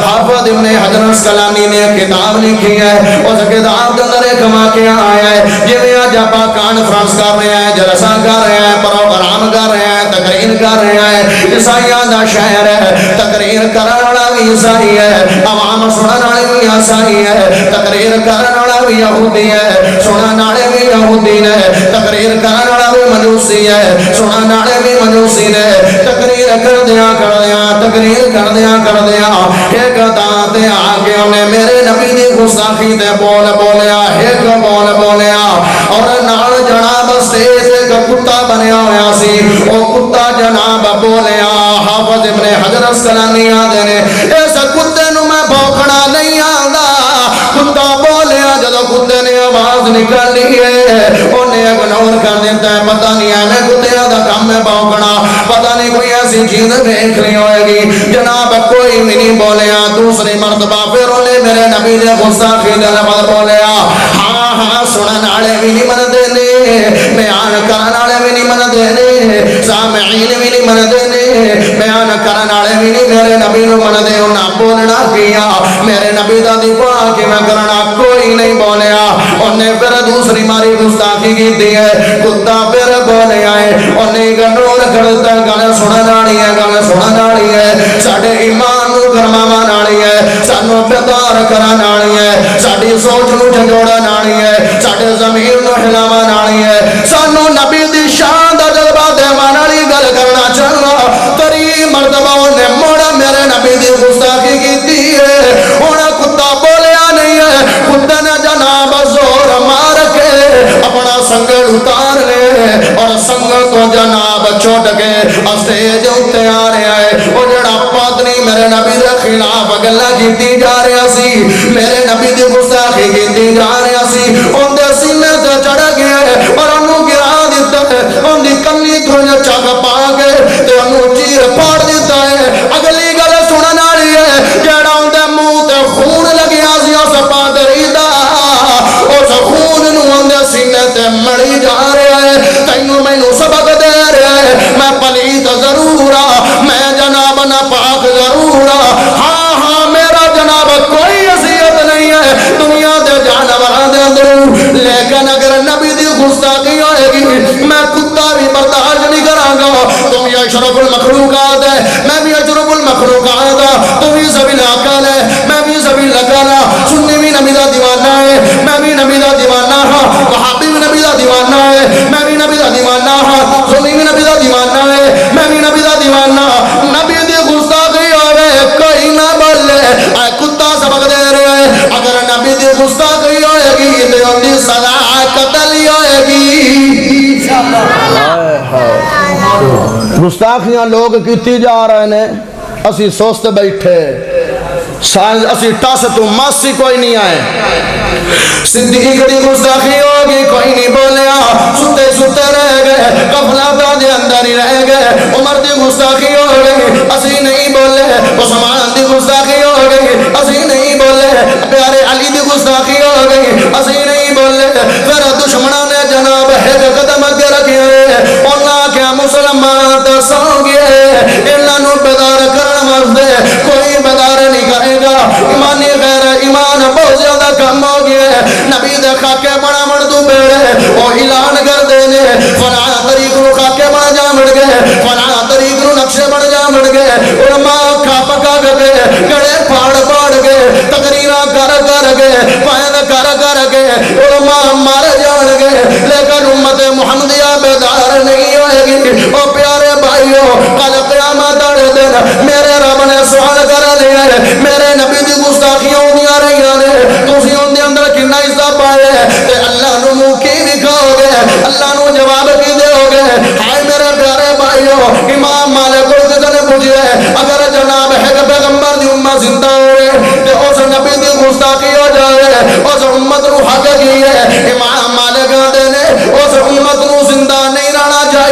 حافظ ابن حجر اسقلانی نے کتاب لکھی ہے، اس کتاب کے اندر ایک واقعہ آیا ہے، جویں اج آپ کانفرنس کر رہے ہیں، جلسہ کر رہے ہیں، پروگرام کر رہے ہیں، تقریر کر رہے ہیں، عیسائیاں دا شہر ہے، تقریر کرن والا بھی عیسائی ہے، عوام سنن والے بھی عیسائی ہے، تقریر کرن والا بھی یہودی ہے، سنن والے بھی یہودی نے، تقریر کرن والا بھی مجوسی ہے، سنن والے بھی مجوسی نے، تقریر کردیاں تقریر کردیاں ایک دان تے آ کے انہیں میرے نبی دی گستاخی تے بول بولیا، ایک بول بولیا، اور نال جناب سٹیج ایک کتا بنیا ہویا سی، او کتا جناب بولیا، حافظ ابن حجر اسقلانی آدھے نے اس کتے نو میں بھوکنا نہیں آندا، کتا بولیا، جدو کتے نے آواز نکل لی ہے انہیں اگنور کر دیتا ہے، پتہ نہیں ہے میں کتیا دا کام ہے بھوکنا، پتہ نہیں کوئی ایسی چیز دیکھ لی ہوئے گی، جناب کوئی بھی نہیں بولیا، دوسری مرتبہ پھر انہیں میرے نبی نے گستاخی دے لفظ بولیا، ہاں سنن والے بھی نہیں من دینے، بیان کرن والے بھی نہیں من دینے، سامعین بھی نہیں من دینے، بیان کرن والے بھی نہیں میرے نبی نو من دے، انہاں بولنا کیا، میرے نبی دا دفاع کی میں کرنا، کوئی نہیں بولیا، انہیں پھر دوسری ماری گستاخی کی دی ہے، کتا پھر بولیا ہے، انہیں گنور کرتا گل سنن والی ہے، گل سنن والی ہے، ساڈے ایمان نو گرماون والی ہے، سانو بیدار کرن والی ہے، ساڈی سوچ نو جھنجوڑن والی ہے، ساڈے ضمیر نو ہلاون والی ہے، سانو نبی دی شان دا جذبہ دیوان والی گل کرنا چاہنا، تری مرتبہ انہیں موڑا میرے نبی دی گستاخی کی ہے، انہیں کتا بولیا نہیں ہے، کتے نے جناب زور مار کے اپنا سنگل اتار لے اور سنگل تو جناب چھوٹ کے اسٹیج اتے آ رہا ہے، وہ جڑا پادری میرے نبی دے خلاف گلا کیتی جا رہا سی، میرے نبی دی گستاخی کیتی جا رہا سی، ان دے سینے سے چڑھ گیا ہے اور انہوں گرا دیتا ہے، ان دی کمی تھوڑے چاک پا کے تے انہوں چیر پاڑ دیتا ہے، اگلی گل سنن والی ہے، جڑا ان دے منہ تے خون لگیا سی اس پادری دا، اس خون نو ان دے سینے تے مڑی جا رہا ہے، تینوں مینوں سبق دے رہا ہے، میں پلیت ضرور ہاں، میں جناب ناپاک ضرور ہاں میرا جناب کوئی حیثیت نہیں ہے دنیا دے جانوراں دے اندر، لیکن اگر نبی دی گستاخی ہوئے گی میں کتا بھی برداشت نہیں کراں گا، تم یہ اشرف المخلوقات ہے، میں بھی اشرف المخلوقات ہاں، تم بھی سبھی لاکل ہے، میں بھی سبھی لکل ہاں، سنی بھی نبی دا دیوانہ ہے، میں بھی نبی دا دیوانہ ہاں، وہابی بھی نبی دا دیوانہ ہے، میں بھی نبی دا دیوانہ ہاں، سنی بھی نبی دا دیوانہ ہے، میں بھی نبی دا دیوانہ، نبی دی گستاخی ہوئے کوئی نہ بولے، اے کتا سبق دے رہے ہیں، اگر نبی دی گستاخی ہوئے گی تو ان دی سزا قتل ہی ہوئے گی، گستاخیاں لوگ کیتی جا رہے ہیں، اسی سوست بیٹھے، اسی ٹس تو ماسی کوئی نہیں آئے، صدیق دی گستاخی ہوگی کوئی نہیں بولیا، ستے ستے رہ گئے، غفلتاں دے اندر ہی رہ گئے، عمر دی گستاخی ہو گئی اسی نہیں بولے، عثمان دی گستاخی ہو گئی اسی نہیں بولے، پیارے علی دی گستاخی ہو گئی اسی نہیں بولے، پھر دشمنوں نے جناب ایک قدم اگے رکھے، انہاں کیا مسلمان تے سو گئے، انہاں نو بیدار کرن واسطے کوئی بیدار نہیں کرے گا، ایمانی غیر ایمان بہت زیادہ کم ہو گیا، نبی دے خاکے بڑا مڑ دو بیڑے وہ اعلان کر دینے، فلاں طریق نو خاکے بڑا جا مڑ گئے، فلاں طریق نو نقشے بڑا جا مڑ گئے، علماء کھا پکا گئے، گڑے پھاڑ پاڑ گئے، تقریرہ کر گئے، پائد کر گئے، علماء مار جان گئے، لیکن امت محمدیہ بیدار نہیں ہوئے گی، او پیارے بھائیو کل قیامت آڑے دن میرے رب نے سوال کر لیا ہے، میرے نبی دی گستاخیاں ہوندیاں رہیاں نے، تسی ان دے اندر کنا حصہ پائے، تے اللہ نو منہ کی دکھاؤ گے، اللہ نو جواب کی دے گے، ہائے میرے پیارے بھائیو، امام مالک القدر نے پوچھے اگر جناب ہے پیغمبر دی امت زندہ ہوئے تے اس نبی دی گستاخی ہو جائے، اس امت نو حق کی ہے، امام مالک آدھے نے اس امت نو زندہ نہیں رہنا چاہیے،